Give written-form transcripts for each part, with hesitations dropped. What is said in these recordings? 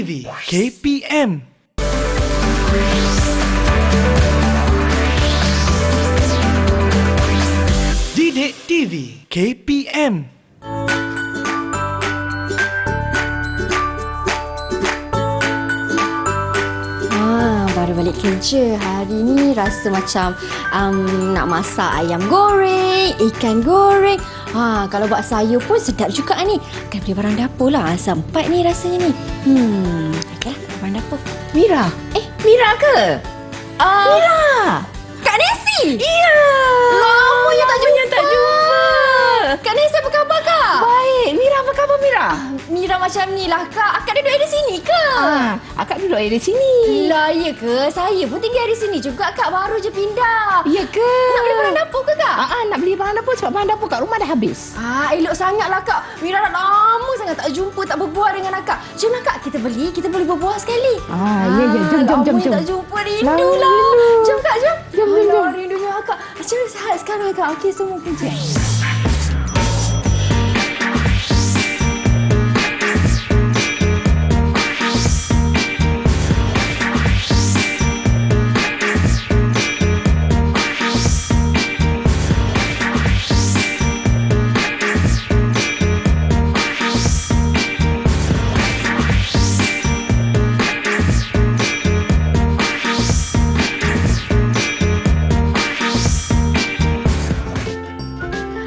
TV KPM. Didik TV KPM. Baru balik kerja. Hari ni rasa macam nak masak ayam goreng, ikan goreng. Kalau buat sayur pun sedap juga ni. Akan beli barang dapur lah. Sempat ni rasanya ni. Okeylah, barang dapur. Mira? Mira ke? Mira! Kak Nancy! Ya! Lamanya tak jumpa. Kak Nancy, apa khabar Kak? Baik. Mira, apa khabar Mira? Mira macam ni lah Kak. Akak duduk di sini ke? Akak duduk di sini. Lah, ya ke? Saya pun tinggal di sini juga Kak. Baru je pindah. Ya ke? Nak beli barang dapur ke Kak? Nak beli barang dapur sebab barang dapur kat rumah dah habis. Elok sangatlah Kak. Mira dah lama sangat tak jumpa, tak berbual dengan Akak. Jomlah Kak, kita boleh berbual sekali. Ya. Jom. Lama tak jumpa, rindulah. Jom Kak, jom. Jom. Rindunya Akak. Macam mana sihat sekarang Kak? Okey, semua kerja.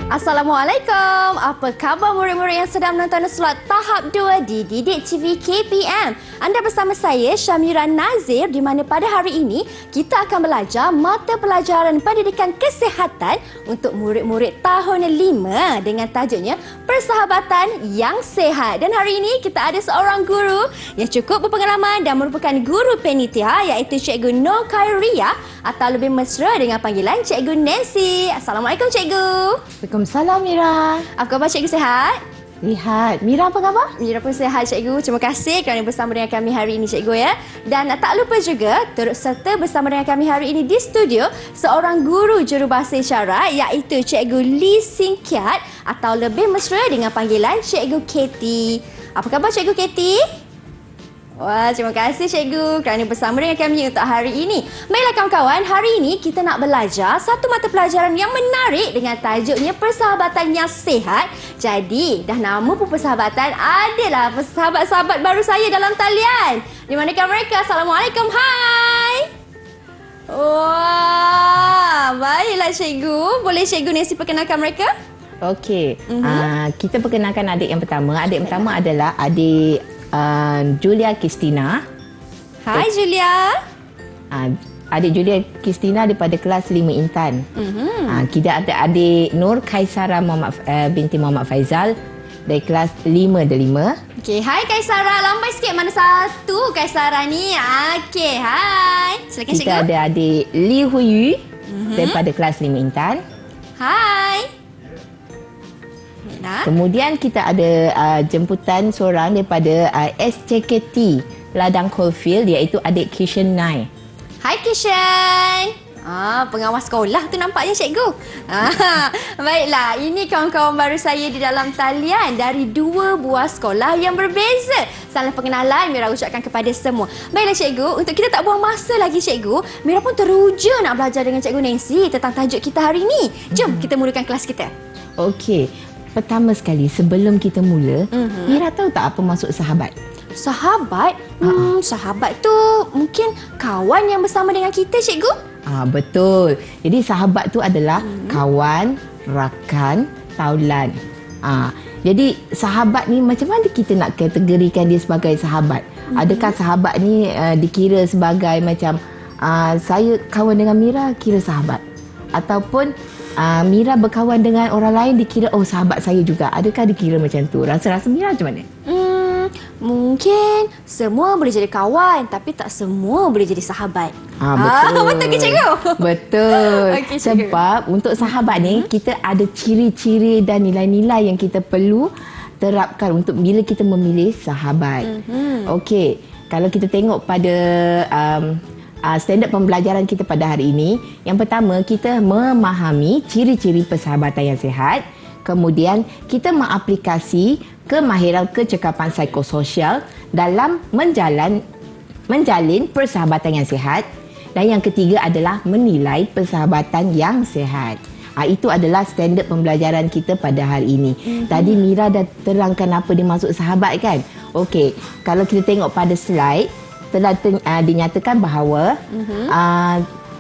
Assalamualaikum. Apa khabar murid-murid yang sedang menonton slot tahap 2 di Didik TV KPM? Anda bersama saya Syamira Nazir, di mana pada hari ini kita akan belajar mata pelajaran pendidikan kesihatan untuk murid-murid tahun 5 dengan tajuknya Persahabatan yang Sehat. Dan hari ini kita ada seorang guru yang cukup berpengalaman dan merupakan guru penitia, iaitu Cikgu Nur Khairia, atau lebih mesra dengan panggilan Cikgu Nancy. Assalamualaikum Cikgu. Waalaikumsalam Mira. Apa khabar Cikgu, sehat? Lihat. Mira apa khabar? Mira pun sehat Cikgu. Terima kasih kerana bersama dengan kami hari ini Cikgu ya. Dan tak lupa juga turut serta bersama dengan kami hari ini di studio seorang guru jurubahasa isyarat, iaitu Cikgu Lee Sing Kiat, atau lebih mesra dengan panggilan Cikgu Katie. Apa khabar Cikgu Katie? Wah, terima kasih Cikgu kerana bersama dengan kami untuk hari ini. Baiklah kawan-kawan, hari ini kita nak belajar satu mata pelajaran yang menarik dengan tajuknya Persahabatan yang Sehat. Jadi, dah nama pun persahabatan, adalah sahabat-sahabat baru saya dalam talian. Di manakah mereka? Assalamualaikum, hai! Wah, baiklah Cikgu. Boleh Cikgu Nancy perkenalkan mereka? Okey. Kita perkenalkan adik yang pertama. Adik pertama adalah adik Julia Kristina. Hai Julia. Adik Julia Kristina daripada kelas 5 Intan. Kita ada adik Nur Kaisara binti Muhammad Faizal dari kelas 5 Delima. Okey, hai Kaisara. Lambai sikit, mana satu Kaisara ni? Okey, hai. Silakan Cikgu. Kita ada adik Li Huyu daripada kelas 5 Intan. Hai. Kemudian kita ada jemputan seorang daripada SCKT Ladang Coalfield, iaitu adik Kishan Nai. Hai Kishan. Pengawas sekolah tu nampaknya Cikgu. Baiklah, ini kawan-kawan baru saya di dalam talian dari 2 buah sekolah yang berbeza. Salam pengenalan Mira ucapkan kepada semua. Baiklah Cikgu, untuk kita tak buang masa lagi Cikgu, Mira pun teruja nak belajar dengan Cikgu Nancy tentang tajuk kita hari ini. Jom kita mulakan kelas kita. Okey. Pertama sekali, sebelum kita mula, Mira tahu tak apa maksud sahabat? Sahabat? Sahabat tu mungkin kawan yang bersama dengan kita, Cikgu? Betul. Jadi sahabat tu adalah kawan, rakan, taulan. Jadi sahabat ni macam mana kita nak kategorikan dia sebagai sahabat? Adakah sahabat ni dikira sebagai macam saya kawan dengan Mira kira sahabat? Ataupun Mira berkawan dengan orang lain dikira sahabat saya juga. Adakah dikira macam tu? Rasa-rasa Mira macam mana? Mungkin semua boleh jadi kawan, tapi tak semua boleh jadi sahabat. Betul. Betul ke Cikgu? Betul. Okey, Sebab untuk sahabat ni kita ada ciri-ciri dan nilai-nilai yang kita perlu terapkan untuk bila kita memilih sahabat. Okey, kalau kita tengok pada standard pembelajaran kita pada hari ini, yang pertama kita memahami ciri-ciri persahabatan yang sihat. Kemudian kita mengaplikasi kemahiran kecekapan psikososial dalam menjalin persahabatan yang sihat. Dan yang ketiga adalah menilai persahabatan yang sihat. Itu adalah standard pembelajaran kita pada hari ini. Tadi Mira dah terangkan apa dimaksud sahabat kan? Okey, kalau kita tengok pada slide, telah dinyatakan bahawa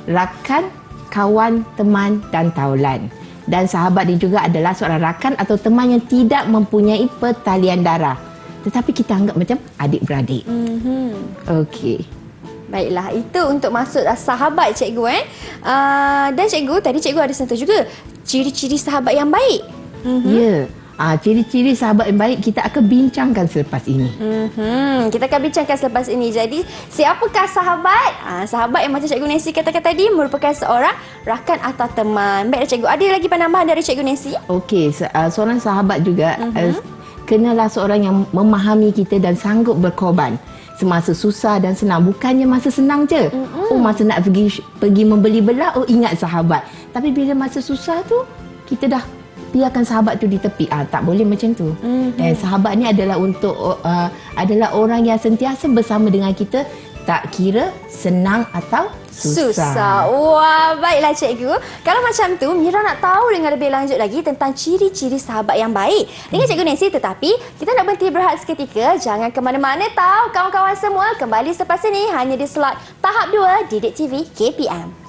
rakan, kawan, teman dan taulan. Dan sahabat ini juga adalah seorang rakan atau teman yang tidak mempunyai pertalian darah, tetapi kita anggap macam adik-beradik. Okey. Baiklah, itu untuk maksud sahabat cikgu dan cikgu, tadi cikgu ada sentuh juga ciri-ciri sahabat yang baik. Ya. Ciri-ciri sahabat yang baik kita akan bincangkan selepas ini. Kita akan bincangkan selepas ini. Jadi, siapakah sahabat? Sahabat yang macam Cikgu Nancy katakan tadi merupakan seorang rakan atau teman. Baiklah cikgu, ada lagi penambahan dari Cikgu Nancy? Okey, seorang sahabat juga kenalah seorang yang memahami kita dan sanggup berkorban semasa susah dan senang. Bukannya masa senang je. Masa nak pergi membeli belah, ingat sahabat. Tapi bila masa susah tu, kita dah biarkan sahabat tu di tepi. Tak boleh macam tu. Sahabat ni adalah adalah orang yang sentiasa bersama dengan kita, tak kira senang atau susah. Wah, baiklah cikgu. Kalau macam tu, Mira nak tahu dengan lebih lanjut lagi tentang ciri-ciri sahabat yang baik dengan Cikgu Nancy. Tetapi kita nak berhenti berehat seketika. Jangan ke mana-mana tahu kawan-kawan semua. Kembali selepas ini hanya di slot tahap 2 Didik TV KPM.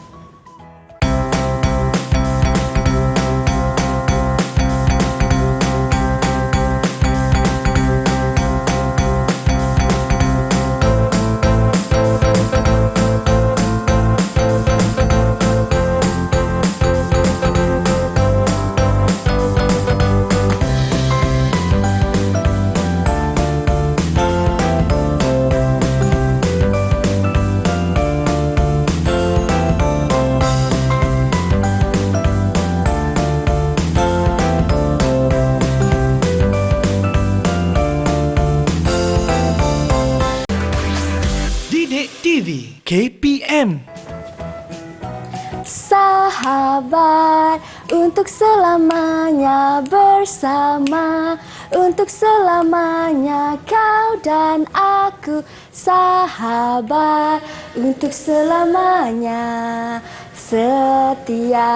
TV KPM. Sahabat untuk selamanya bersama, untuk selamanya kau dan aku. Sahabat untuk selamanya setia.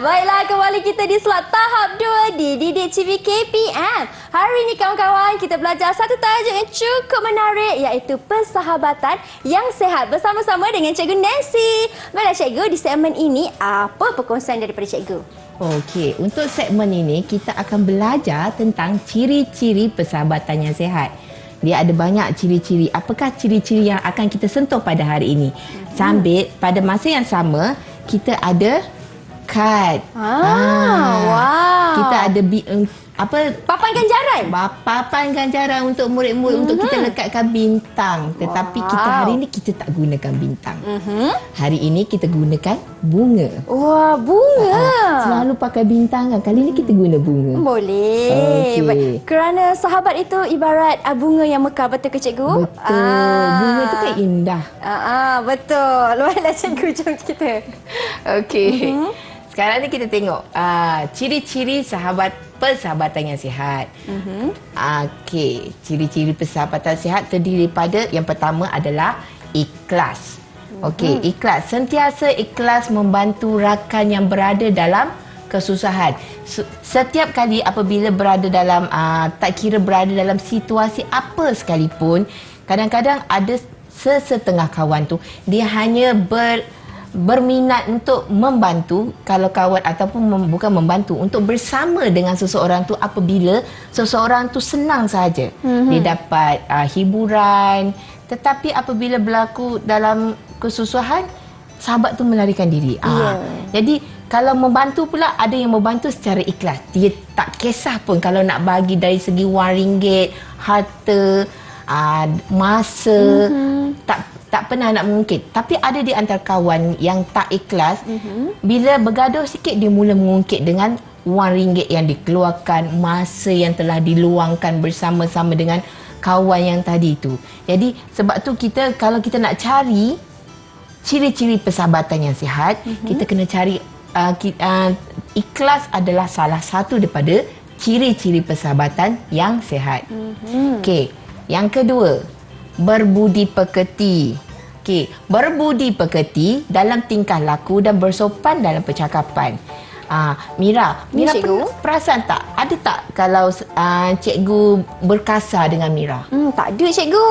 Baiklah, kembali kita di slot tahap 2 di Didik TV KPM. Hari ini kawan-kawan, kita belajar satu tajuk yang cukup menarik, iaitu persahabatan yang sihat bersama-sama dengan Cikgu Nancy. Baiklah cikgu, di segmen ini apa perkongsian daripada cikgu? Okey, untuk segmen ini kita akan belajar tentang ciri-ciri persahabatan yang sihat. Dia ada banyak ciri-ciri. Apakah ciri-ciri yang akan kita sentuh pada hari ini? Sambil pada masa yang sama, kita ada kad. Wow. Kita ada papan ganjaran. Papan ganjaran untuk murid-murid untuk kita lekatkan bintang. Tetapi kita hari ini kita tak gunakan bintang. Hari ini kita gunakan bunga. Wah, bunga. Selalu pakai bintang kan. Kali ini kita guna bunga. Boleh. Okey. Kerana sahabat itu ibarat bunga yang mekar, betul ke cikgu? Betul. Bunga tu kan indah. Betul. Baiklah cikgu, jom kita. Okey. Sekarang ni kita tengok ciri-ciri persahabatan yang sihat. Okey, ciri-ciri persahabatan sihat terdiri daripada yang pertama adalah ikhlas. Okey, ikhlas. Sentiasa ikhlas membantu rakan yang berada dalam kesusahan. Setiap kali apabila berada dalam tak kira berada dalam situasi apa sekalipun, kadang-kadang ada sesetengah kawan tu dia hanya berminat untuk membantu, kalau kawan ataupun bukan membantu, untuk bersama dengan seseorang tu apabila seseorang tu senang saja. Dia dapat hiburan, tetapi apabila berlaku dalam kesusahan, sahabat tu melarikan diri. Jadi kalau membantu pula, ada yang membantu secara ikhlas. Dia tak kisah pun kalau nak bagi dari segi RM1, harta, masa, tak pernah nak mengungkit. Tapi ada di antara kawan yang tak ikhlas, bila bergaduh sikit dia mula mengungkit dengan RM1 yang dikeluarkan, masa yang telah diluangkan bersama-sama dengan kawan yang tadi tu. Jadi sebab tu kalau kita nak cari ciri-ciri persahabatan yang sihat, kita kena cari ikhlas adalah salah satu daripada ciri-ciri persahabatan yang sihat. Okey, yang kedua, berbudi pekerti. Okey, berbudi pekerti dalam tingkah laku dan bersopan dalam percakapan. Mira cikgu. perasan tak? Ada tak kalau cikgu berkasar dengan Mira? Tak ada cikgu.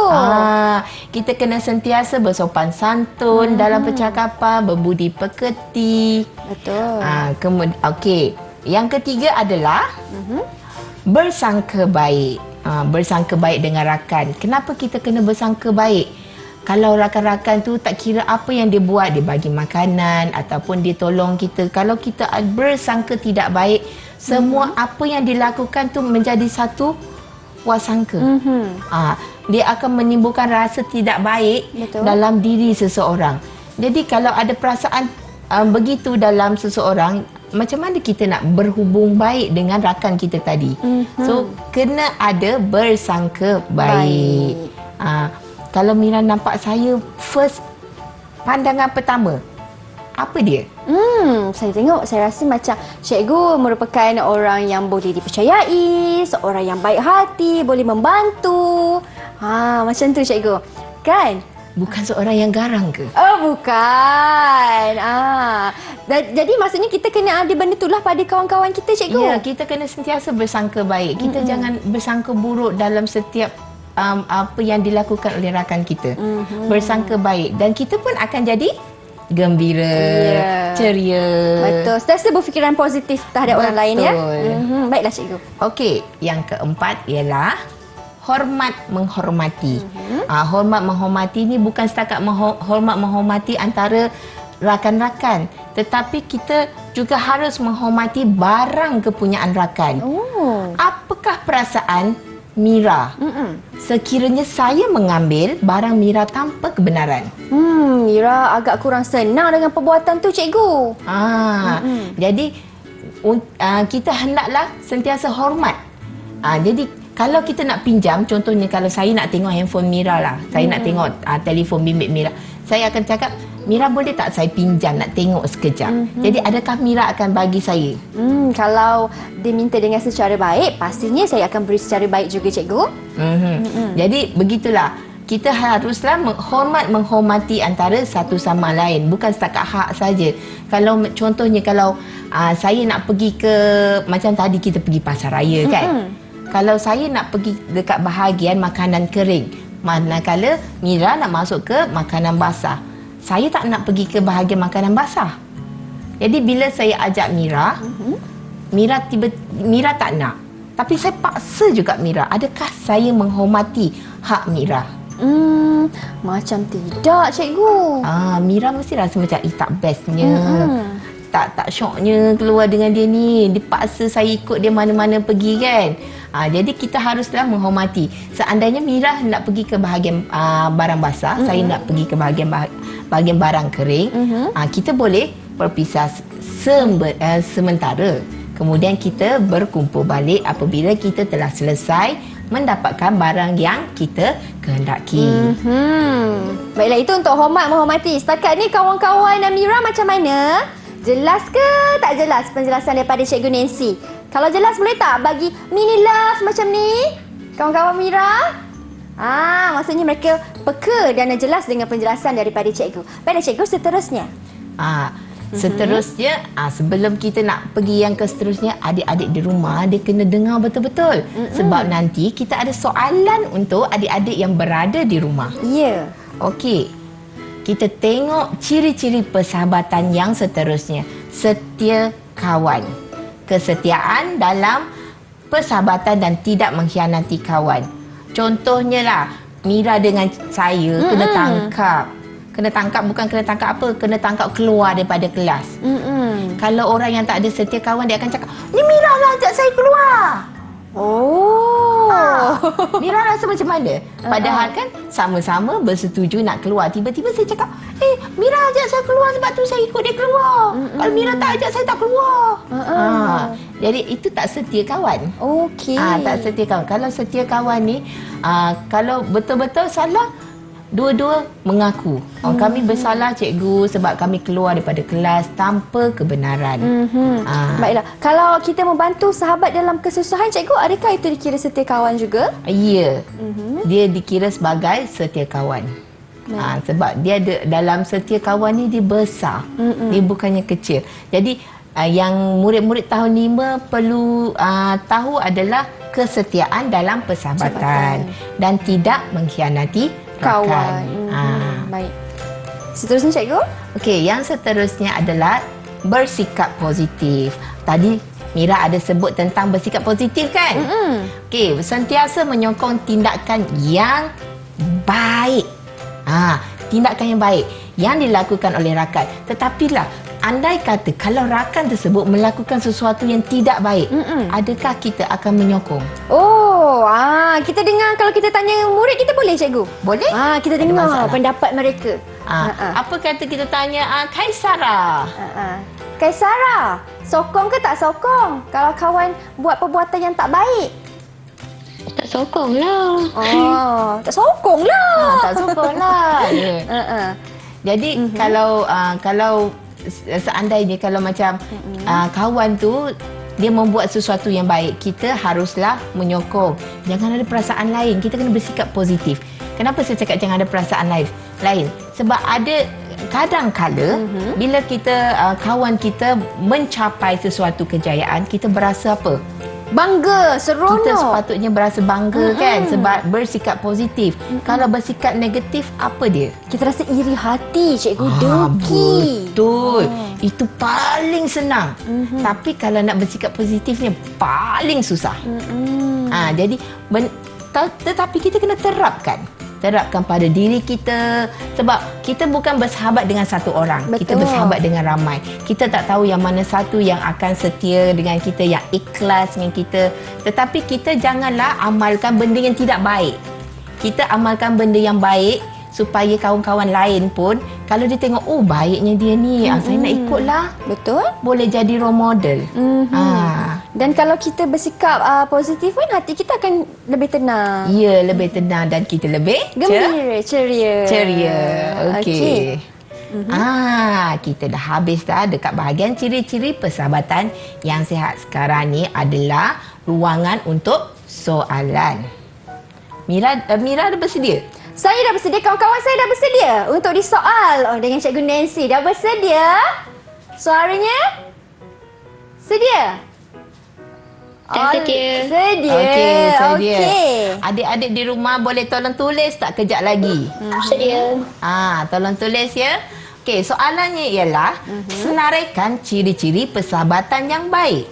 Kita kena sentiasa bersopan santun dalam percakapan, berbudi pekerti. Betul. Kemudian, okey. Yang ketiga adalah bersangka baik. Bersangka baik dengan rakan. Kenapa kita kena bersangka baik? Kalau rakan-rakan tu tak kira apa yang dia buat, dia bagi makanan ataupun dia tolong kita. Kalau kita bersangka tidak baik, semua apa yang dilakukan tu menjadi satu wasangka. Dia akan menimbulkan rasa tidak baik dalam diri seseorang. Jadi kalau ada perasaan begitu dalam seseorang, macam mana kita nak berhubung baik dengan rakan kita tadi? So, kena ada bersangka baik. Kalau Mira nampak saya first pandangan pertama, apa dia? Saya tengok, saya rasa macam cikgu merupakan orang yang boleh dipercayai, seorang yang baik hati, boleh membantu. Macam tu cikgu. Kan? Bukan seorang yang garang ke? Oh, bukan. Jadi maksudnya kita kena ada benda itulah pada kawan-kawan kita, cikgu. Ya, kita kena sentiasa bersangka baik. Kita jangan bersangka buruk dalam setiap apa yang dilakukan oleh rakan kita. Bersangka baik dan kita pun akan jadi gembira, ceria. Betul. Sentiasa berfikiran positif terhadap orang lain ya. Baiklah cikgu. Okey, yang keempat ialah hormat menghormati. Hormat menghormati ni bukan setakat hormat menghormati antara rakan-rakan, tetapi kita juga harus menghormati barang kepunyaan rakan. Apakah perasaan Mira sekiranya saya mengambil barang Mira tanpa kebenaran? Mira agak kurang senang dengan perbuatan tu, cikgu. Jadi kita hendaklah sentiasa hormat. Jadi kalau kita nak pinjam, contohnya kalau saya nak tengok handphone Mira lah, saya nak tengok telefon bimbit Mira, saya akan cakap, Mira boleh tak saya pinjam nak tengok sekejap? Jadi adakah Mira akan bagi saya? Kalau diminta dengan secara baik, pastinya saya akan beri secara baik juga, cikgu. Jadi begitulah. Kita haruslah menghormati antara satu sama lain, bukan setakat hak saja. Kalau contohnya kalau saya nak pergi ke, macam tadi kita pergi pasar raya kan. Kalau saya nak pergi dekat bahagian makanan kering, manakala Mira nak masuk ke makanan basah, saya tak nak pergi ke bahagian makanan basah. Jadi bila saya ajak Mira, Mira tak nak. Tapi saya paksa juga Mira. Adakah saya menghormati hak Mira? Macam tidak, cikgu. Mira mesti rasa macam tak bestnya. Tak syoknya keluar dengan dia ni. Dia paksa saya ikut dia mana-mana pergi kan. Jadi kita haruslah menghormati. Seandainya Mira nak pergi ke bahagian barang basah, saya nak pergi ke bahagian barang kering, kita boleh berpisah sementara. Kemudian kita berkumpul balik apabila kita telah selesai mendapatkan barang yang kita kehendaki. Baiklah, itu untuk hormat menghormati. Setakat ni kawan-kawan Mira macam mana? Jelas ke tak jelas penjelasan daripada Cikgu Nancy? Kalau jelas, boleh tak bagi mini love macam ni? Kawan-kawan Mira? Maksudnya mereka peka dan jelas dengan penjelasan daripada cikgu. Baiklah cikgu, seterusnya. Seterusnya, sebelum kita nak pergi yang ke seterusnya, adik-adik di rumah dia kena dengar betul-betul. Sebab nanti kita ada soalan untuk adik-adik yang berada di rumah. Ya. Okey. Kita tengok ciri-ciri persahabatan yang seterusnya. Setia kawan. Kesetiaan dalam persahabatan dan tidak mengkhianati kawan. Contohnya lah, Mira dengan saya kena tangkap. Kena tangkap bukan kena tangkap apa, kena tangkap keluar daripada kelas. Kalau orang yang tak ada setia kawan, dia akan cakap, ni Mira lah ajak saya keluar. Mira rasa macam mana? Padahal kan sama-sama bersetuju nak keluar. Tiba-tiba saya cakap, Mira ajak saya keluar sebab tu saya ikut dia keluar. Kalau Mira tak ajak saya tak keluar. Jadi itu tak setia kawan. Okey. Tak setia kawan. Kalau setia kawan ni, kalau betul-betul salah, dua-dua mengaku. Kami bersalah cikgu sebab kami keluar daripada kelas tanpa kebenaran. Baiklah. Kalau kita membantu sahabat dalam kesusahan, cikgu, adakah itu dikira setia kawan juga? Ya. Dia dikira sebagai setia kawan. Sebab dia ada dalam setia kawan ni dia besar. Dia bukannya kecil. Jadi yang murid-murid tahun 5 perlu tahu adalah kesetiaan dalam persahabatan dan tidak mengkhianati Kawan. rakan. Baik. Seterusnya, cikgu? Okey, yang seterusnya adalah bersikap positif. Tadi Mira ada sebut tentang bersikap positif kan? Okey, sentiasa menyokong tindakan yang baik. Tindakan yang baik yang dilakukan oleh rakan. Tetapilah, andai kata kalau rakan tersebut melakukan sesuatu yang tidak baik, adakah kita akan menyokong? Kita dengar, kalau kita tanya murid kita boleh, cikgu? Boleh? Kita Ada dengar masalah. pendapat mereka. Apa kata kita tanya Kaisara? Kaisara, sokong ke tak sokong kalau kawan buat perbuatan yang tak baik? Tak sokong lah. Tak sokong lah. Tak sokong lah. Jadi kalau seandainya kalau macam kawan tu dia membuat sesuatu yang baik, kita haruslah menyokong. Jangan ada perasaan lain. Kita kena bersikap positif. Kenapa saya cakap jangan ada perasaan lain? Sebab ada kadang-kala bila kita kawan kita mencapai sesuatu kejayaan, kita berasa apa? Bangga, seronok. Kita sepatutnya berasa bangga kan sebab bersikap positif. Kalau bersikap negatif, apa dia? Kita rasa iri hati, cikgu, dengki. Betul. Itu paling senang. Tapi kalau nak bersikap positifnya paling susah. Jadi tetapi kita kena terapkan pada diri kita. Sebab kita bukan bersahabat dengan satu orang. Betul. Kita bersahabat dengan ramai. Kita tak tahu yang mana satu yang akan setia dengan kita, yang ikhlas dengan kita. Tetapi kita janganlah amalkan benda yang tidak baik. Kita amalkan benda yang baik supaya kawan-kawan lain pun kalau dia tengok, baiknya dia ni, saya nak ikutlah. Betul. Boleh jadi role model. Dan kalau kita bersikap positif pun, hati kita akan lebih tenang. Ya, lebih tenang dan kita lebih Gembira, ceria. Okey. Kita dah habis dah dekat bahagian ciri-ciri persahabatan yang sihat. Sekarang ni adalah ruangan untuk soalan. Mira dah bersedia? Saya dah bersedia, kawan-kawan saya dah bersedia untuk disoal dengan Cikgu Nancy. Dah bersedia? Suaranya? Sedia? Dah sedia. Sedia. Okey, sedia. Okey. Adik-adik di rumah boleh tolong tulis tak kejap lagi? Sedia. Tolong tulis ya. Okey, soalannya ialah senaraikan ciri-ciri persahabatan yang baik.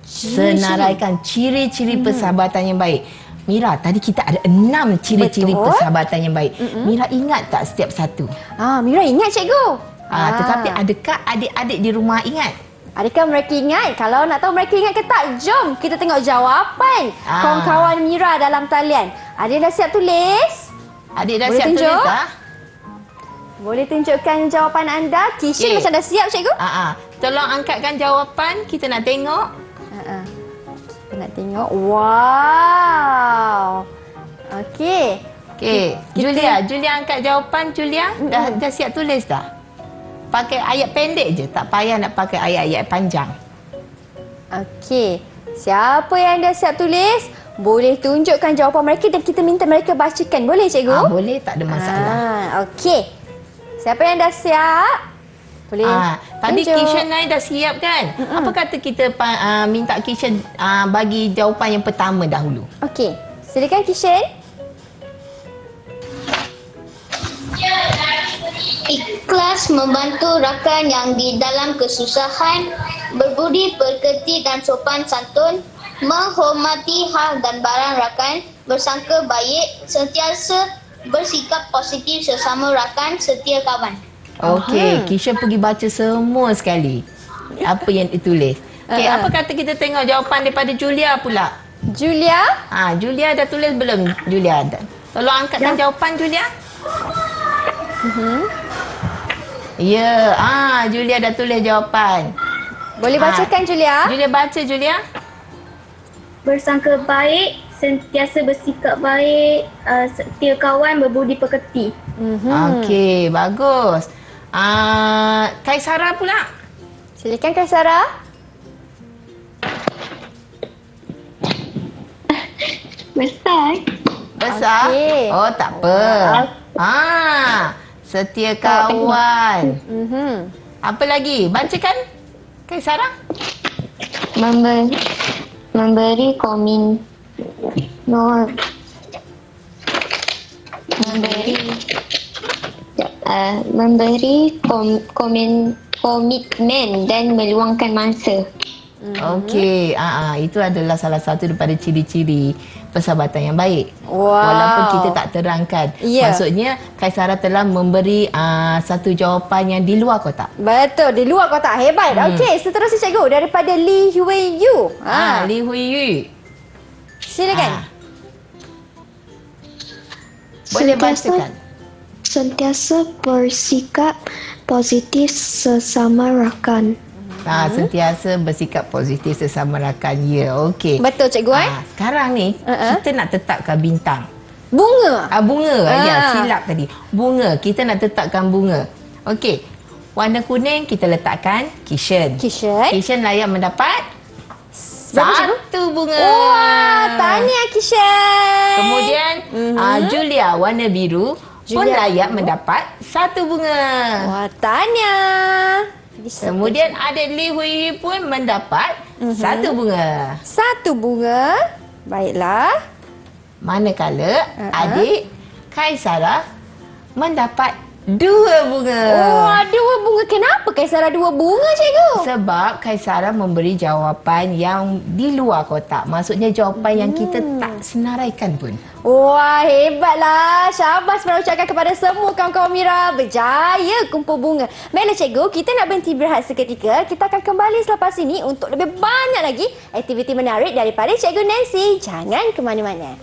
Senaraikan ciri-ciri persahabatan yang baik. Mira, tadi kita ada 6 ciri-ciri Betul. persahabatan yang baik. Mira ingat tak setiap satu? Mira ingat, cikgu. Tetapi adakah adik-adik di rumah ingat? Adakah mereka ingat? Kalau nak tahu mereka ingat ke tak, jom kita tengok jawapan kawan-kawan Mira dalam talian. Adik dah siap tulis? Adik dah Boleh siap tunjuk? tulis tak? Boleh tunjukkan jawapan anda. Kishan macam dah siap, cikgu? Tolong angkatkan jawapan, kita nak tengok. Nak tengok. Wow. Okey. Julia angkat jawapan. Julia, dah siap tulis dah? Pakai ayat pendek je, tak payah nak pakai ayat-ayat panjang. Okey. Siapa yang dah siap tulis, boleh tunjukkan jawapan mereka dan kita minta mereka bacakan. Boleh, cikgu? Boleh, tak ada masalah. Okey. Siapa yang dah siap? Boleh. Tadi tunjuk. Kishan Nai dah siap kan? Apa kata kita minta Kishan bagi jawapan yang pertama dahulu? Okey. Silakan, Kishan. Ikhlas membantu rakan yang di dalam kesusahan, berbudi pekerti dan sopan santun, menghormati hak dan barang rakan, bersangka baik, sentiasa bersikap positif sesama rakan, setia kawan. Okey, Kishan pergi baca semua sekali apa yang ditulis. Okey, apa kata kita tengok jawapan daripada Julia pula? Julia? Julia dah tulis belum? Julia dah. Tolong angkatkan jawapan Julia. Ya, Julia dah tulis jawapan. Boleh bacakan, Julia? Julia baca, Julia. Bersangka baik, sentiasa bersikap baik, setia kawan, berbudi pekerti. Okey, bagus. Kaisara pula. Silakan Kaisara. Besar. Besar? Okey. Oh, tak apa. Setia kawan. Apa lagi? Bacakan, Kaisara. Memberi komin. No. Memberi komitmen dan meluangkan masa. Okey, itu adalah salah satu daripada ciri-ciri persahabatan yang baik. Wow. Walaupun kita tak terangkan. Ya. Maksudnya Kaisara telah memberi satu jawapan yang di luar kotak. Betul, di luar kotak. Hebat. Okey, seterusnya cikgu daripada Lee Hui Yu. Li Hui Yu. Silakan. Boleh bacakan. Sentiasa bersikap positif sesama rakan. Sentiasa bersikap positif sesama rakan. Ya, okey. Betul cikgu Sekarang ni kita nak tetapkan bintang. Bunga. Bunga. Ya, silap tadi. Bunga. Kita nak tetapkan bunga. Okey. Warna kuning kita letakkan Kishan. Kishan layak mendapat satu bunga. Wah, tahniah Kishan. Kemudian Julia warna biru pun layak mendapat satu bunga. Wah, tahniah. Kemudian adik Lee Hui Hui pun mendapat satu bunga. Satu bunga. Baiklah. Manakala adik Kaisara mendapat dua bunga. Wah, dua bunga. Kenapa Kaisara dua bunga cikgu? Sebab Kaisara memberi jawapan yang di luar kotak. Maksudnya jawapan yang kita tak senaraikan pun. Wah, hebatlah. Syabas saya ucapkan kepada semua kawan-kawan Mira. Berjaya kumpul bunga. Baiklah cikgu, kita nak berhenti berehat seketika. Kita akan kembali selepas ini untuk lebih banyak lagi aktiviti menarik daripada Cikgu Nancy. Jangan ke mana-mana.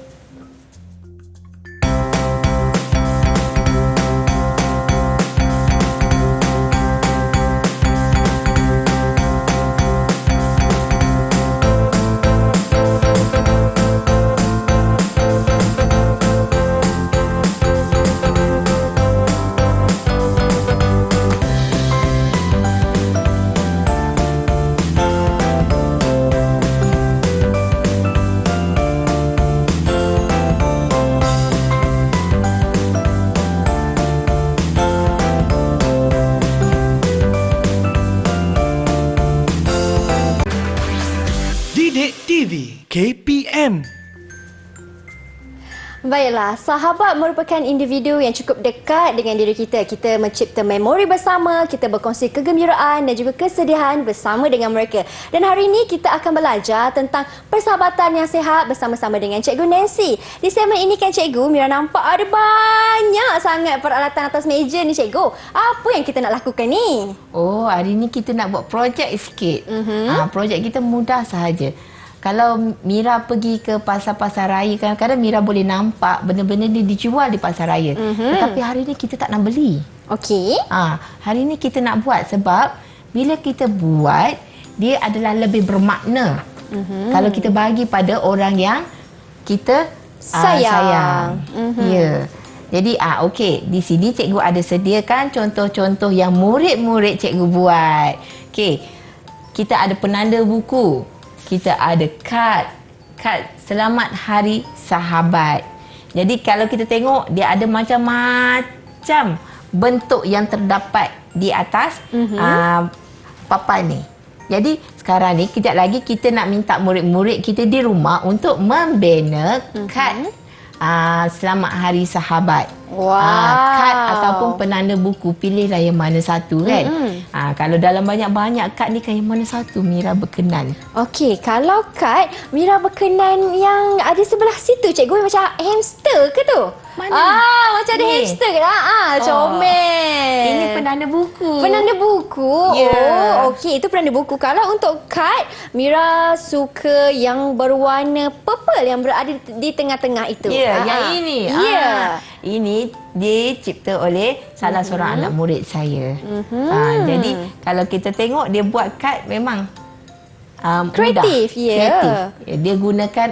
Didik TV KPM. Baiklah, sahabat merupakan individu yang cukup dekat dengan diri kita. Kita mencipta memori bersama, kita berkongsi kegembiraan dan juga kesedihan bersama dengan mereka. Dan hari ini kita akan belajar tentang persahabatan yang sihat bersama-sama dengan Cikgu Nancy. Di segmen ini kan Cikgu, Mira nampak ada banyak sangat peralatan atas meja ni Cikgu. Apa yang kita nak lakukan ni? Oh, hari ni kita nak buat projek sikit. Projek kita mudah sahaja. Kalau Mira pergi ke pasar-pasar raya, kadang-kadang Mira boleh nampak benda-benda ni dijual di pasar raya. Tetapi hari ni kita tak nak beli. Okey. Hari ni kita nak buat sebab bila kita buat, dia adalah lebih bermakna. Kalau kita bagi pada orang yang kita sayang. Ya. Jadi okey, di sini cikgu ada sediakan contoh-contoh yang murid-murid cikgu buat. Okey. Kita ada penanda buku. Kita ada kad Selamat Hari Sahabat. Jadi kalau kita tengok, dia ada macam-macam bentuk yang terdapat di atas papan ni. Jadi sekarang ni kejap lagi kita nak minta murid-murid kita di rumah untuk membina kad Selamat Hari Sahabat. Kad ataupun penanda buku, pilihlah yang mana satu kan. Kalau dalam banyak-banyak kad ni kan yang mana satu Mira berkenan? Okey, kalau kad Mira berkenan yang ada sebelah situ cikgu, macam hamster ke tu? Mana? Macam ada Ni. hamster ke tak? Comel. Ini penanda buku. Penanda buku. Ya. Oh, okey, itu penanda buku. Kalau untuk kad, Mira suka yang berwarna purple yang berada di tengah-tengah itu. Ya, yang ini. Ya. Ini dicipta oleh salah seorang anak murid saya. Jadi kalau kita tengok dia buat kad memang Kreatif, mudah. ya. Kreatif. Dia gunakan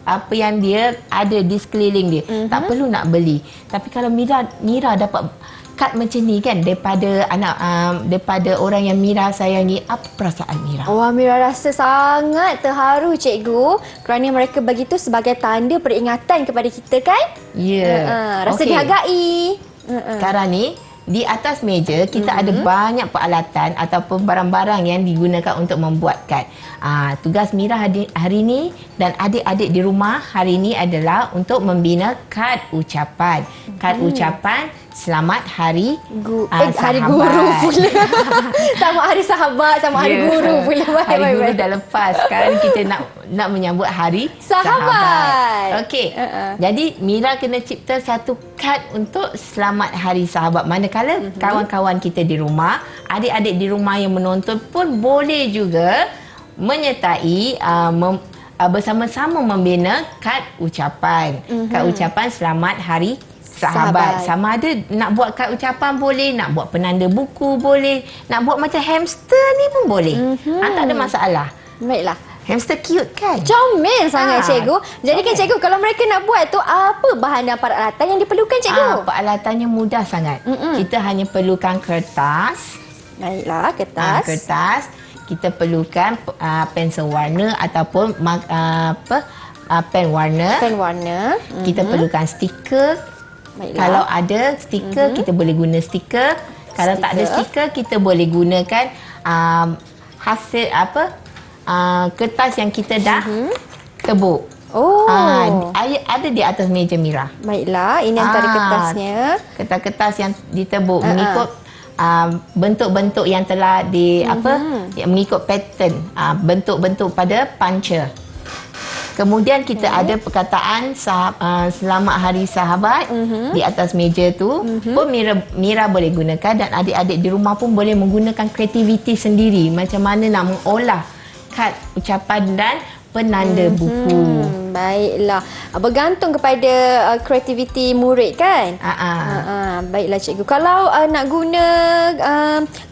apa yang dia ada di sekeliling dia. Tak perlu nak beli. Tapi kalau Mira dapat kad macam ni kan daripada daripada orang yang Mira sayangi, apa perasaan Mira? Wah, Mira rasa sangat terharu cikgu kerana mereka bagi tu sebagai tanda peringatan kepada kita kan? Ya. Rasa Okey. dihargai. Sekarang ni di atas meja kita ada banyak peralatan ataupun barang-barang yang digunakan untuk membuat kad. Tugas Mira hari ini dan adik-adik di rumah hari ini adalah untuk membina kad ucapan. Kad ucapan Selamat Hari Hari Guru pula. Sama Hari Sahabat, sama Hari Guru pula. Hari Guru dah lepas. Sekarang kita nak menyambut Hari Sahabat. Okey. Jadi Mira kena cipta satu kad untuk Selamat Hari Sahabat. Manakala kawan-kawan kita di rumah, adik-adik di rumah yang menonton pun boleh juga menyertai bersama-sama membina kad ucapan. Kad ucapan Selamat Hari Sahabat. Sama ada nak buat kad ucapan boleh, nak buat penanda buku boleh, nak buat macam hamster ni pun boleh. Tak ada masalah. Baiklah. Hamster cute kan? Comel sangat cikgu. Jadi kan cikgu, kalau mereka nak buat tu, apa bahan dan peralatan yang diperlukan cikgu? Peralatannya mudah sangat. Kita hanya perlukan kertas. Baiklah, kertas. Kertas. Kita perlukan pensel warna ataupun pen warna. Pen warna. Kita perlukan stiker. Baiklah. Kalau ada stiker, kita boleh guna stiker. Kalau tak ada stiker, kita boleh gunakan hasil kertas yang kita dah tebuk. Ada di atas meja Mira. Baiklah, ini antara kertasnya. Kertas-kertas yang ditebuk mengikut bentuk-bentuk yang telah mengikut pattern, bentuk-bentuk pada puncher. Kemudian kita ada perkataan Selamat Hari Sahabat di atas meja tu. Pun Mira boleh gunakan dan adik-adik di rumah pun boleh menggunakan kreativiti sendiri macam mana nak mengolah kad ucapan dan penanda buku. Baiklah. Bergantung kepada kreativiti murid kan? Baiklah cikgu. Kalau nak guna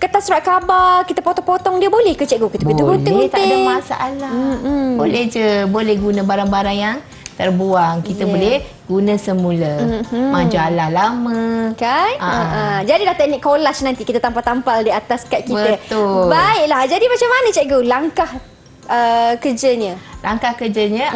kertas surat khabar, kita potong-potong dia boleh ke cikgu? Kita boleh, tak ada masalah. Boleh je. Boleh guna barang-barang yang terbuang. Kita boleh guna semula. Majalah lama. Kan? Jadilah teknik collage nanti kita tampal-tampal di atas kad kita. Betul. Baiklah. Jadi macam mana cikgu langkah kerjanya? Langkah kerjanya,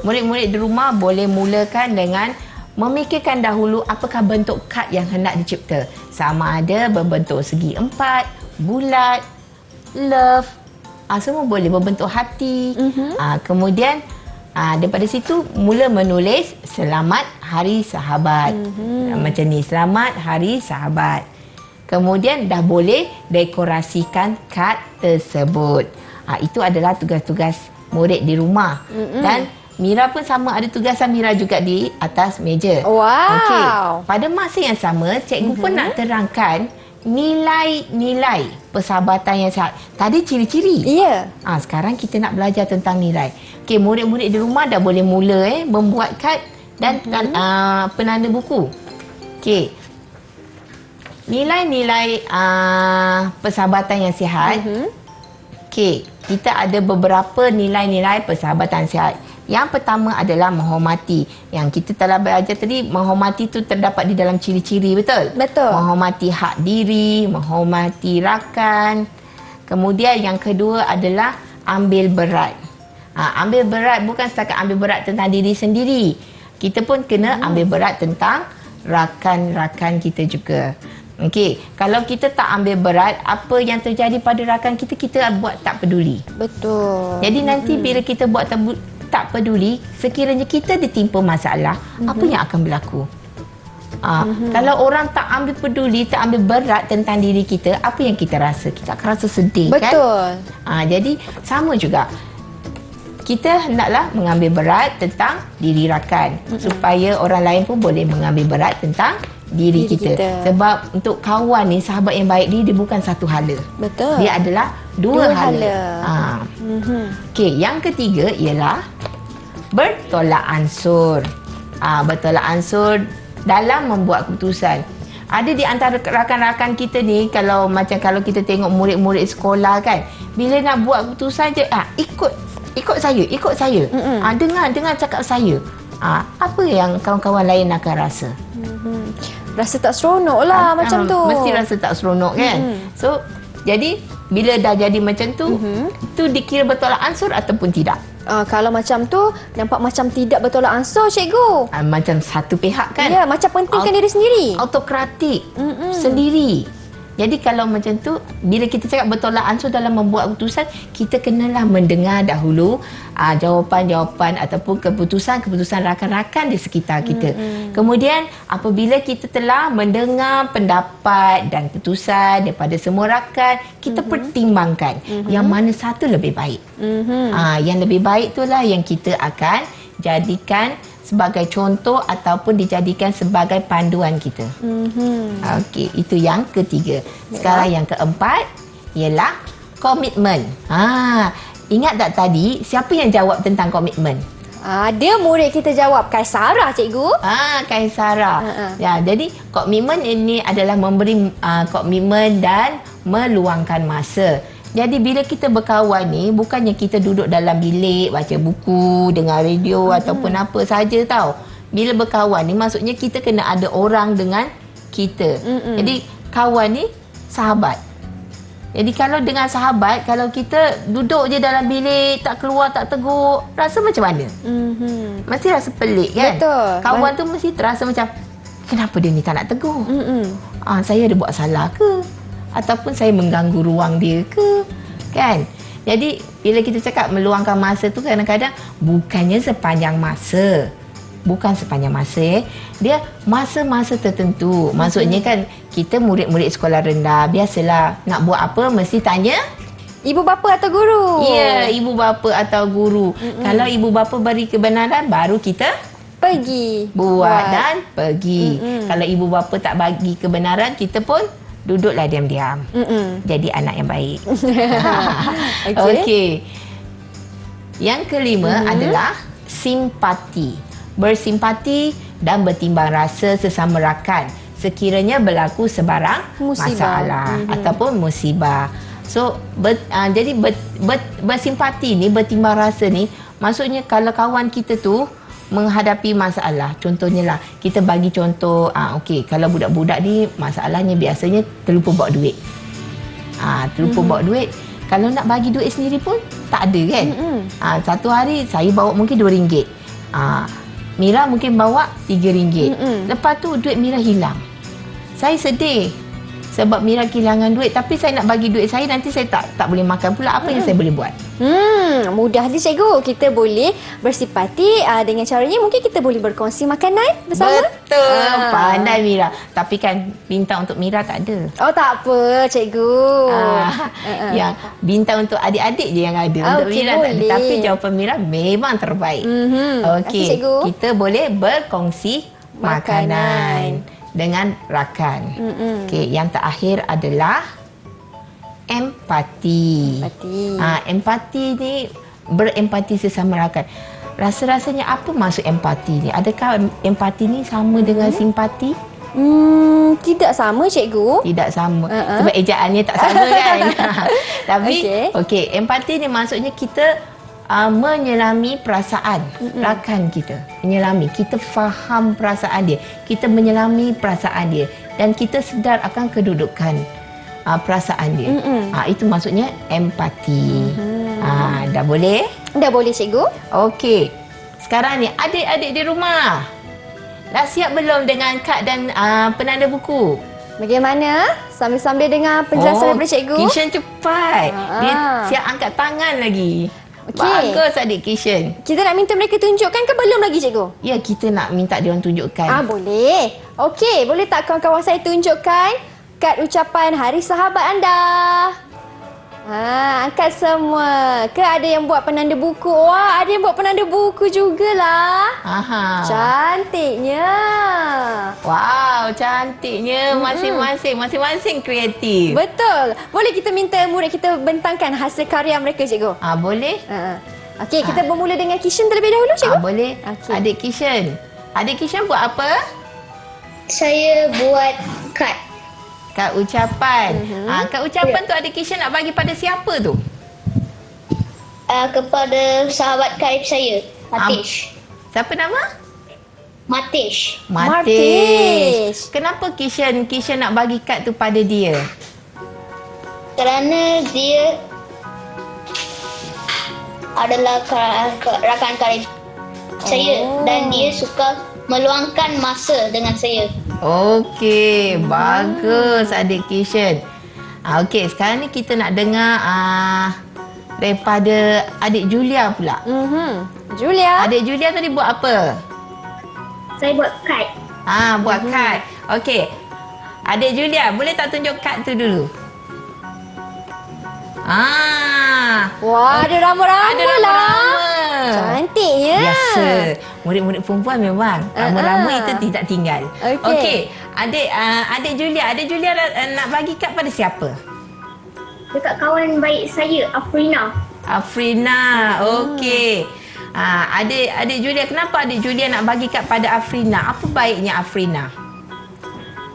murid-murid di rumah boleh mulakan dengan memikirkan dahulu apakah bentuk kad yang hendak dicipta. Sama ada berbentuk segi empat, bulat, love, semua boleh berbentuk hati. Kemudian daripada situ mula menulis Selamat Hari Sahabat. Macam ni, Selamat Hari Sahabat. Kemudian dah boleh dekorasikan kad tersebut. Itu adalah tugas-tugas murid di rumah. Dan Mira pun sama, ada tugasan Mira juga di atas meja. Wow. Okey. Pada masa yang sama, cikgu pun nak terangkan nilai-nilai persahabatan yang sihat. Tadi ciri-ciri. Ya. Sekarang kita nak belajar tentang nilai. Okey, murid-murid di rumah dah boleh mula membuat kad dan penanda buku. Okey. Nilai-nilai persahabatan yang sihat. Okey, kita ada beberapa nilai-nilai persahabatan sihat. Yang pertama adalah menghormati. Yang kita telah belajar tadi, menghormati itu terdapat di dalam ciri-ciri, betul? Betul. Menghormati hak diri, menghormati rakan. Kemudian yang kedua adalah ambil berat. Ambil berat bukan setakat ambil berat tentang diri sendiri. Kita pun kena ambil berat tentang rakan-rakan kita juga. Okey, kalau kita tak ambil berat, apa yang terjadi pada rakan kita, kita buat tak peduli. Betul. Jadi nanti bila kita buat tak peduli, sekiranya kita ditimpa masalah, apa yang akan berlaku? Kalau orang tak ambil peduli, tak ambil berat tentang diri kita, apa yang kita rasa? Kita akan rasa sedih. Betul. Kan? Jadi sama juga. Kita hendaklah mengambil berat tentang diri rakan supaya orang lain pun boleh mengambil berat tentang diri kita. Sebab untuk kawan ni, sahabat yang baik ni, dia bukan satu hala. Betul. Dia adalah dua hala. Okey, yang ketiga ialah bertolak ansur. Bertolak ansur dalam membuat keputusan. Ada di antara rakan-rakan kita ni, kalau kita tengok murid-murid sekolah kan, bila nak buat keputusan je, ikut saya. Dengar cakap saya. Apa yang kawan-kawan lain akan rasa? Rasa tak seronok lah macam tu. Mesti rasa tak seronok kan. So, jadi bila dah jadi macam tu, tu dikira bertolak ansur ataupun tidak? Kalau macam tu, nampak macam tidak bertolak ansur, cikgu. Macam satu pihak kan? Ya, macam pentingkan diri sendiri. Autokratik, sendiri. Jadi kalau macam tu, bila kita cakap bertolak ansur dalam membuat keputusan, kita kenalah mendengar dahulu jawapan-jawapan ataupun keputusan-keputusan rakan-rakan di sekitar kita. Kemudian apabila kita telah mendengar pendapat dan keputusan daripada semua rakan, kita pertimbangkan yang mana satu lebih baik. Yang lebih baik itulah yang kita akan jadikan sebagai contoh ataupun dijadikan sebagai panduan kita. Okey, itu yang ketiga. Sekarang yang keempat ialah komitmen. Ingat tak tadi siapa yang jawab tentang komitmen? Ada murid kita jawab, Kaisara, cikgu. Kaisara. Ya, jadi komitmen ini adalah memberi komitmen dan meluangkan masa. Jadi bila kita berkawan ni, bukannya kita duduk dalam bilik baca buku, dengar radio ataupun apa saja tau. Bila berkawan ni maksudnya kita kena ada orang dengan kita. Jadi kawan ni sahabat. Jadi kalau dengan sahabat, kalau kita duduk je dalam bilik, tak keluar, tak tegur, rasa macam mana? Mesti rasa pelik kan? Betul. Kawan tu mesti terasa macam, kenapa dia ni tak nak tegur? Saya ada buat salah ke? Ataupun saya mengganggu ruang dia ke, kan? Jadi bila kita cakap meluangkan masa tu, kadang-kadang bukannya sepanjang masa, bukan sepanjang masa, dia masa-masa tertentu. Maksudnya kan kita murid-murid sekolah rendah, biasalah nak buat apa mesti tanya ibu bapa atau guru. Ya, ibu bapa atau guru. Kalau ibu bapa beri kebenaran, baru kita pergi buat dan pergi. Kalau ibu bapa tak bagi kebenaran, kita pun duduklah diam-diam. Jadi anak yang baik. Okey. Yang kelima adalah simpati. Bersimpati dan bertimbang rasa sesama rakan sekiranya berlaku sebarang masalah ataupun musibah. So, jadi bersimpati ni, bertimbang rasa ni, maksudnya kalau kawan kita tu menghadapi masalah, contohnya lah kita bagi contoh, okey, kalau budak-budak ni masalahnya biasanya terlupa bawa duit. Terlupa bawa duit, kalau nak bagi duit sendiri pun tak ada kan. Satu hari saya bawa mungkin RM2. Mira mungkin bawa RM3. Lepas tu duit Mira hilang. Saya sedih sebab Mira kehilangan duit, tapi saya nak bagi duit saya, nanti saya tak boleh makan pula. Apa yang saya boleh buat? Mudah je, cikgu. Kita boleh bersipati dengan caranya mungkin kita boleh berkongsi makanan bersama. Betul. Pandai Mira. Tapi kan bintang untuk Mira tak ada. Oh, tak apa, cikgu. Yang bintang untuk adik-adik je yang ada. Untuk Okey, Mira tak ada. boleh. Tapi jawapan Mira memang terbaik. Okey, cikgu. kita boleh berkongsi makanan dengan rakan. Okey, yang terakhir adalah empati. Empati ni berempati sesama rakan. Rasa-rasanya apa maksud empati ni? Adakah empati ni sama dengan simpati? Tidak sama, cikgu. Tidak sama. Sebab ejaannya tak sama kan. Tapi okey, empati ni maksudnya kita menyelami perasaan rakan kita. Menyelami, kita faham perasaan dia, kita menyelami perasaan dia, dan kita sedar akan kedudukan perasaan dia. Itu maksudnya empati. Dah boleh? Dah boleh, cikgu. Okey. Sekarang ni adik-adik di rumah, dah siap belum dengan kad dan penanda buku? Bagaimana? Sambil-sambil dengar penjelasan daripada cikgu. Kishan cepat. Dia siap angkat tangan lagi. Okey. Bagus adik Kishan. Kita nak minta mereka tunjukkan ke belum lagi, cikgu? Ya, kita nak minta dia orang tunjukkan. Boleh. Okey, boleh tak kawan-kawan saya tunjukkan kad ucapan Hari Sahabat anda? Angkat semua. Ke ada yang buat penanda buku? Wah, ada yang buat penanda buku jugalah. Cantiknya. Wow, cantiknya. Masing-masing kreatif. Betul. Boleh kita minta murid kita bentangkan hasil karya mereka, cikgu? Boleh. Okey, kita bermula dengan Kishan terlebih dahulu, cikgu. Boleh. Okey. Adik Kishan. Adik Kishan buat apa? saya buat kad. Kad ucapan. Kad ucapan tu adik Kisha nak bagi pada siapa tu? Kepada sahabat karib saya, Matish. Siapa nama? Matish. Matish. Kenapa Kisha nak bagi kad tu pada dia? Kerana dia adalah rakan karib saya dan dia suka meluangkan masa dengan saya. Okey, bagus adik Kishan. Okey, sekarang ni kita nak dengar daripada adik Julia pula. Julia. Adik Julia tadi buat apa? Saya buat kad. Buat kad. Okey. Adik Julia, boleh tak tunjuk kad tu dulu? Wah, ada rama-rama Ada lah. rama-rama. Cantiknya. Biasa. Murid-murid perempuan memang rama-rama itu tidak tinggal. Okey. Adik Julia nak bagi kad pada siapa? Dekat kawan baik saya, Afrina. Afrina. Okey. Adik Julia, kenapa adik Julia nak bagi kad pada Afrina? Apa baiknya Afrina?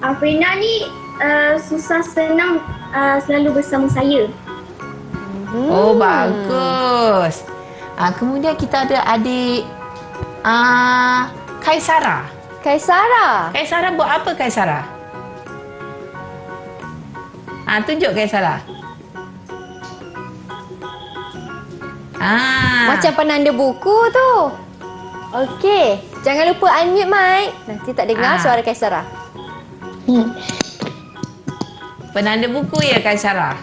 Afrina ni susah senang selalu bersama saya. Oh, bagus. Kemudian kita ada adik Kaisara. Kaisara buat apa Kaisara? Tunjuk Kaisara. Macam penanda buku tu. Okey. Jangan lupa unmute mic. Nanti tak dengar suara Kaisara. Penanda buku ya Kaisara?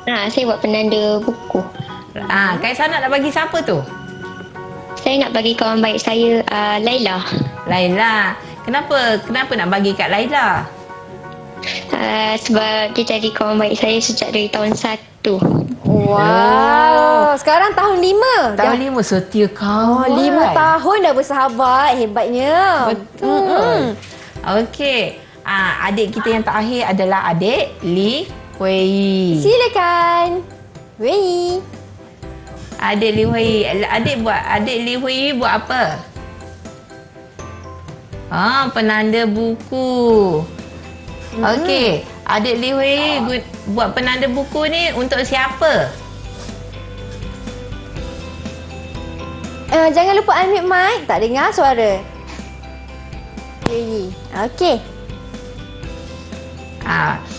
Saya buat penanda buku. Kaisara nak bagi siapa tu? Saya nak bagi kawan baik saya, Laila. Laila. Kenapa nak bagi kat Laila? Sebab dia jadi kawan baik saya sejak dari tahun 1. Wow. Sekarang tahun 5. Tahun 5 setia kawan. 5 tahun dah bersahabat. Hebatnya. Betul. Okey. Adik kita yang terakhir adalah adik Li Hui. Silakan. Wei. Adik Li Hui. Adik Li Hui buat apa? Penanda buku. Okey. Adik Li Hui buat penanda buku ni untuk siapa? Jangan lupa unmute mic. Tak dengar suara. Wei. Okey.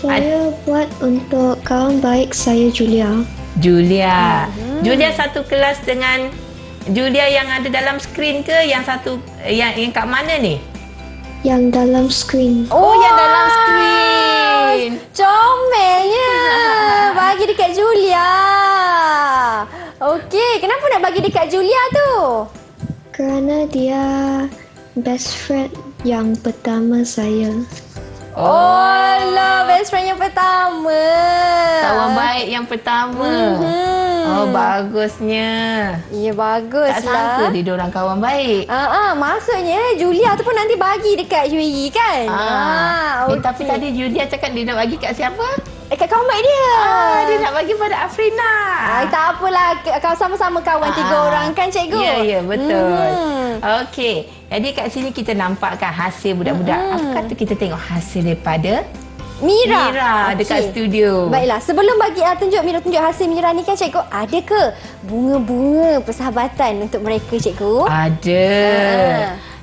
Saya buat untuk kawan baik saya, Julia. Julia satu kelas dengan Julia yang ada dalam skrin ke? Yang satu yang kat mana ni? Yang dalam skrin. Yang dalam skrin. Comelnya. Bagi dekat Julia. Okey, kenapa nak bagi dekat Julia tu? Kerana dia best friend yang pertama saya. Lah, best friend yang pertama. Kawan baik yang pertama. Bagusnya. Ya, baguslah. Tak sangka dia diorang kawan baik. Maksudnya Julia tu pun nanti bagi dekat Yui kan? Okay. Tapi tadi Julia cakap dia nak bagi kat siapa? Dekat kawan baik dia. Dia nak bagi pada Afrina. Tak apalah, kau sama-sama kawan 3 orang kan cikgu? Ya, betul. Okey. Jadi kat sini kita nampakkan hasil budak-budak. Apa kata kita tengok hasil daripada Mira dekat studio. Baiklah, sebelum bagi Mira tunjuk hasil Mira ni kan cikgu, ada ke bunga-bunga persahabatan untuk mereka cikgu? Ada.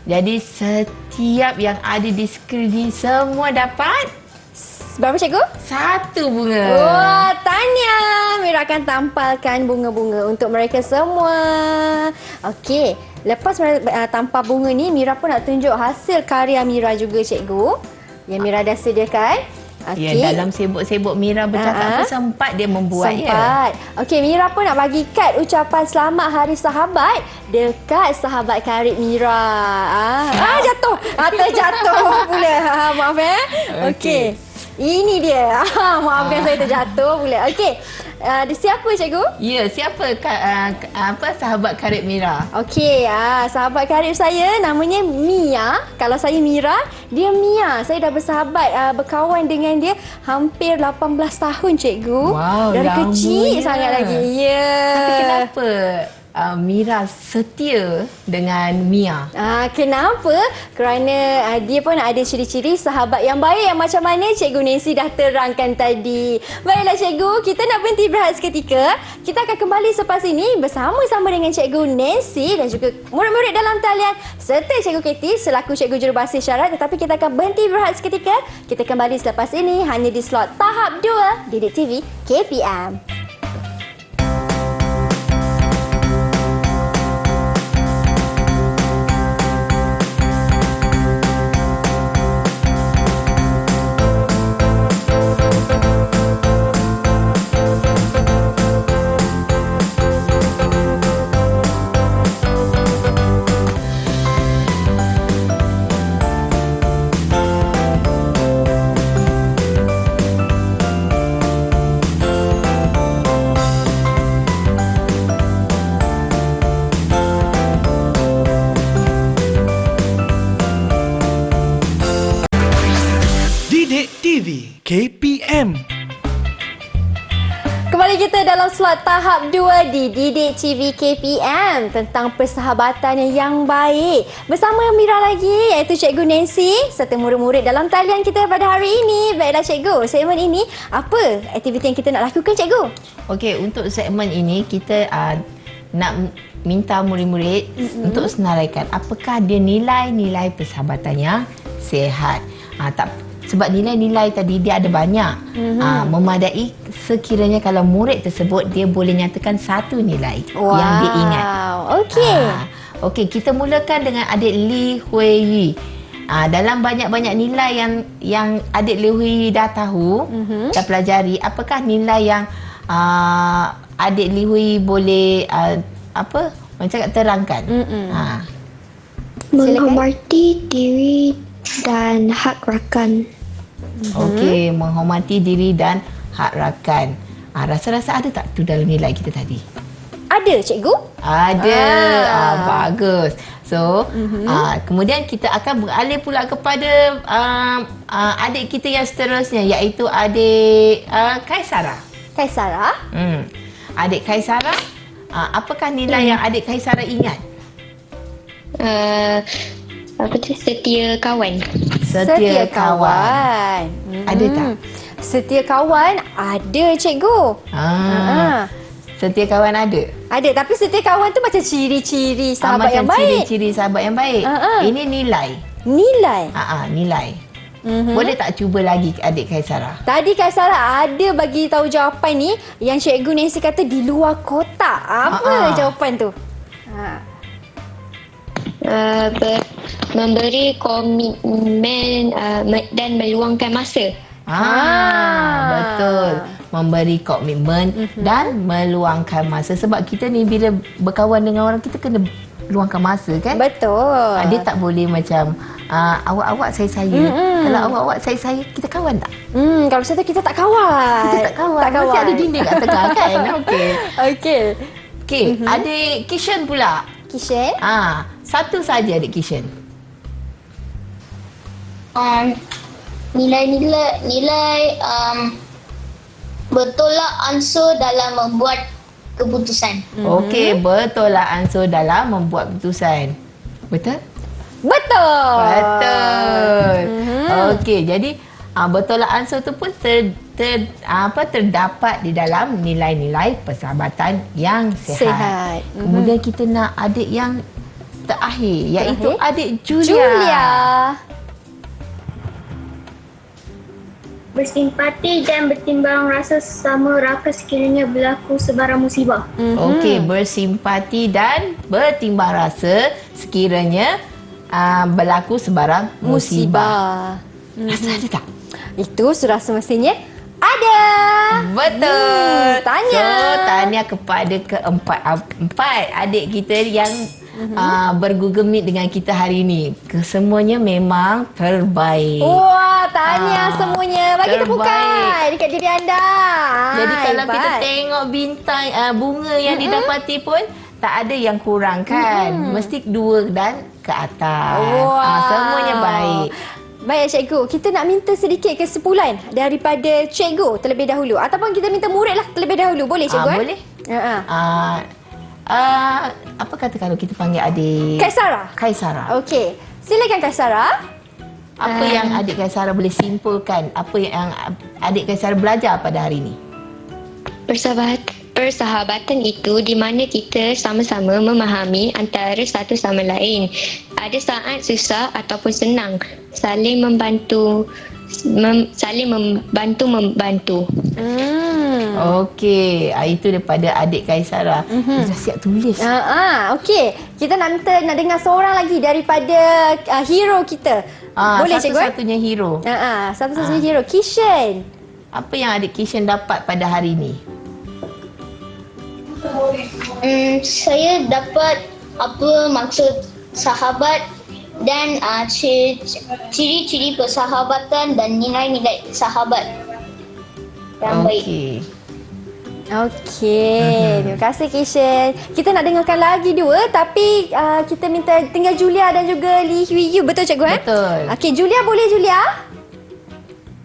Jadi setiap yang ada di skrin ni semua dapat berapa cikgu? 1 bunga. Wah, tahniah. Mira akan tampalkan bunga-bunga untuk mereka semua. Okey, lepas tampal bunga ni, Mira pun nak tunjuk hasil karya Mira juga cikgu. Yang Mira dah sediakan. Okay. Ya, dalam sibuk-sibuk Mira bercakap tu sempat dia membuat sempat. Okey, Mira pun nak bagi kad ucapan selamat Hari Sahabat dekat sahabat karib Mira. Jatuh. Terjatuh pula. Maaf Okey. Ini dia. Maafkan saya terjatuh pula. Okey. Siapa cikgu? Ya, siapa sahabat karib Mira? Okey, sahabat karib saya namanya Mia. Kalau saya Mira, dia Mia. Saya dah bersahabat berkawan dengan dia hampir 18 tahun cikgu. Wow, dari lamanya. kecil sangat lagi. Ya. Tapi kenapa Mira setia dengan Mia. Kenapa? Kerana dia pun ada ciri-ciri sahabat yang baik yang macam mana Cikgu Nancy dah terangkan tadi. Baiklah Cikgu, kita nak berhenti berehat seketika. Kita akan kembali selepas ini bersama-sama dengan Cikgu Nancy dan juga murid-murid dalam talian serta Cikgu Katie selaku Cikgu Jurubahasa Isyarat. Tetapi kita akan berhenti berehat seketika. Kita kembali selepas ini hanya di slot tahap 2 Didik TV KPM. Didik TV KPM. Kembali kita dalam slot tahap 2 di Didik TV KPM tentang persahabatan yang baik. Bersama Mira lagi iaitu Cikgu Nancy serta murid-murid dalam talian kita pada hari ini. Baiklah Cikgu, segmen ini apa aktiviti yang kita nak lakukan Cikgu? Okey, untuk segmen ini kita nak minta murid-murid untuk senaraikan apakah dia nilai-nilai persahabatan yang sihat. Sebab nilai-nilai tadi dia ada banyak. Memadai sekiranya kalau murid tersebut dia boleh nyatakan satu nilai yang dia ingat. Okey. Okey, kita mulakan dengan adik Li Hui Yi. Dalam banyak-banyak nilai yang adik Li Hui Yi dah tahu, dah pelajari, apakah nilai yang adik Li Hui Yi boleh terangkan? Menghormati diri dan hak rakan. Okey, menghormati diri dan hak rakan. Rasa-rasa ada tak tu dalam nilai kita tadi? Ada Cikgu? Ada. Bagus. So, kemudian kita akan beralih pula kepada adik kita yang seterusnya iaitu adik Kaisara. Kaisara? Adik Kaisara, apakah nilai yang adik Kaisara ingat? Setia kawan. Setia kawan. Ada tak? Setia kawan ada Cikgu. Setia kawan ada? Ada, tapi setia kawan tu macam ciri-ciri sahabat yang macam baik. ciri-ciri sahabat yang baik. Ini nilai. Nilai? Nilai. Boleh tak cuba lagi adik Kaisara? Tadi Kaisara ada bagi tahu jawapan ni yang Cikgu Nancy kata di luar kotak. Apa jawapan tu? Memberi komitmen dan meluangkan masa. Betul. Memberi komitmen dan meluangkan masa. Sebab kita ni bila berkawan dengan orang, kita kena luangkan masa kan? Betul. Dia tak boleh macam awak-awak saya. Kalau awak-awak saya, kita kawan tak? Kalau satu kita tak kawan. Kita tak kawan. Mesti ada dinding kat tengah kan? Okey. Adik Kishan pula. Kishan? Satu saja adik Kishan. Nilai bertolak ansur dalam membuat keputusan. Okey, bertolak ansur dalam membuat keputusan. Betul? Betul. Okey, jadi bertolak ansur tu pun terdapat di dalam nilai-nilai persahabatan yang sihat. Kemudian kita nak adik yang terakhir iaitu adik Julia. Bersimpati dan bertimbang rasa sesama rakan sekiranya berlaku sebarang musibah. Okey, bersimpati dan bertimbang rasa sekiranya berlaku sebarang musibah. Rasa ada tak? Itu sudah semestinya ada. Betul. Tanya. So, tanya kepada keempat adik kita yang bergugemit dengan kita hari ini. Kesemuanya memang terbaik. Wah, tanya semuanya. Bagi terbaik. tepukan dekat diri anda. Jadi kalau hebat. kita tengok bintang bunga yang didapati pun tak ada yang kurang kan. Mesti 2 dan ke atas. Wow. Semuanya baik. Baik Cikgu, kita nak minta sedikit kesimpulan daripada Cikgu terlebih dahulu. Ataupun kita minta murid lah terlebih dahulu. Boleh Cikgu? Boleh. Apa kata kalau kita panggil adik? Kaisara. Kaisara. Okey. Silakan Kaisara. Apa yang adik Kaisara boleh simpulkan? Apa yang adik Kaisara belajar pada hari ini? Persahabatan itu di mana kita sama-sama memahami antara satu sama lain. Ada saat susah ataupun senang, saling membantu membantu. Okey, itu daripada adik Kaisara. Dah siap tulis. Okey. Kita nak dengar seorang lagi daripada hero kita. Boleh cikgu? Satu-satunya hero. Satu-satunya hero. Kishan. Apa yang adik Kishan dapat pada hari ini? Saya dapat apa maksud sahabat dan ciri-ciri persahabatan dan nilai-nilai sahabat yang baik. Okey. Terima kasih Kishan. Kita nak dengarkan lagi dua tapi kita minta tinggal Julia dan juga Lee Hui Yu. Betul cikgu? Betul. Okey, Julia boleh Julia?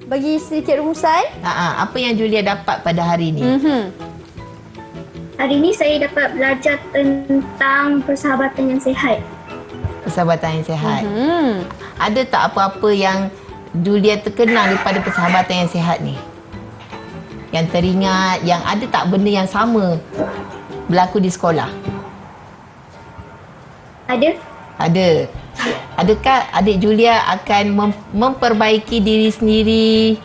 Bagi sedikit rumusan. Apa yang Julia dapat pada hari ini? Hari ini saya dapat belajar tentang persahabatan yang sihat. Persahabatan yang sihat. Ada tak apa-apa yang Julia terkenang daripada persahabatan yang sihat ni? Yang teringat, yang ada tak benda yang sama berlaku di sekolah? Ada? Ada. Adakah adik Julia akan memperbaiki diri sendiri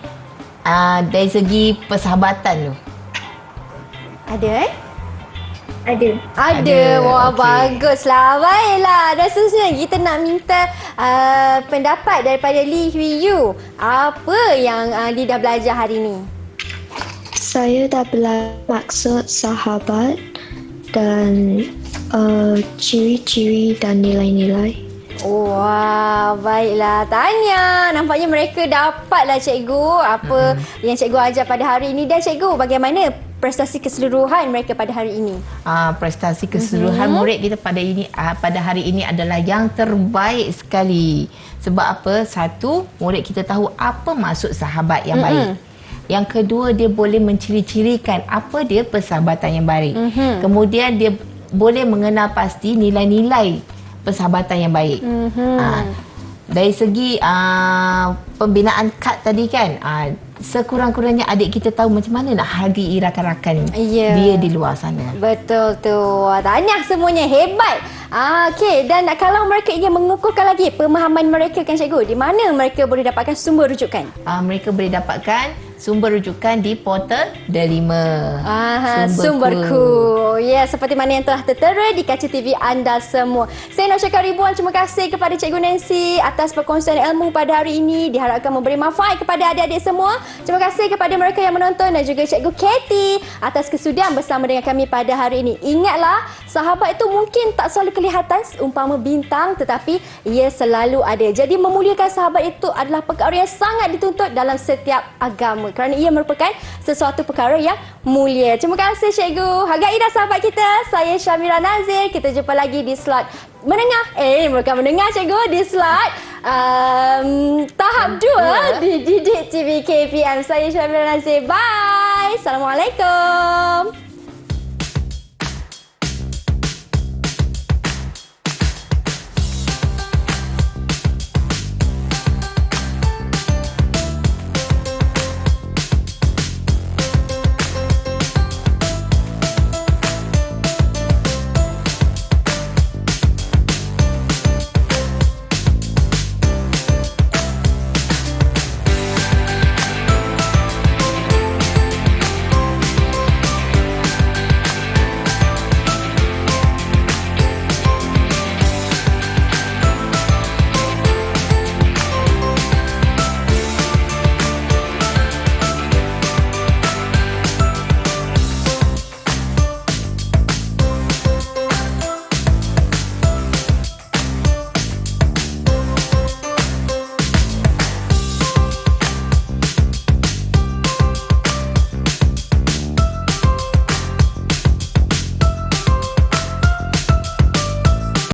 dari segi persahabatan tu? Ada Ada. Wah, okey. baguslah. Baiklah. Dan seterusnya kita nak minta pendapat daripada Lee Hui Yu. Apa yang Lee dah belajar hari ni? Saya dah belajar maksud sahabat dan ciri-ciri dan nilai-nilai. Wah, baiklah. Tahniah. Nampaknya mereka dapatlah cikgu apa yang cikgu ajar pada hari ini. Dan cikgu, bagaimana prestasi keseluruhan mereka pada hari ini? Prestasi keseluruhan murid kita pada hari ini adalah yang terbaik sekali. Sebab apa? Satu, murid kita tahu apa maksud sahabat yang baik. Yang kedua, dia boleh menciri-cirikan apa dia persahabatan yang baik. Kemudian dia boleh mengenal pasti nilai-nilai persahabatan yang baik. Dari segi pembinaan kad tadi kan, sekurang-kurangnya adik kita tahu macam mana nak hargai rakan-rakan dia di luar sana. Betul tu. Tahniah semuanya, hebat. Okey, dan kalau mereka ingin mengukuhkan lagi pemahaman mereka kan cikgu, di mana mereka boleh dapatkan sumber rujukan? Mereka boleh dapatkan sumber rujukan di portal Delima. Sumberku. Ya, seperti mana yang telah tertera di kaca TV anda semua. Saya nak ucapkan ribuan terima kasih kepada Cikgu Nancy atas perkongsian ilmu pada hari ini. Diharapkan memberi manfaat kepada adik-adik semua. Terima kasih kepada mereka yang menonton dan juga Cikgu Katie atas kesudian bersama dengan kami pada hari ini. Ingatlah, sahabat itu mungkin tak selalu kelihatan umpama bintang, tetapi ia selalu ada. Jadi memuliakan sahabat itu adalah perkara yang sangat dituntut dalam setiap agama, kerana ia merupakan sesuatu perkara yang mulia. Terima kasih cikgu. Hargai dah sahabat kita. Saya Syamira Nazir. Kita jumpa lagi di slot menengah. Bukan menengah cikgu, di slot tahap 2 di Didik TV KPM. Saya Syamira Nazir. Bye. Assalamualaikum.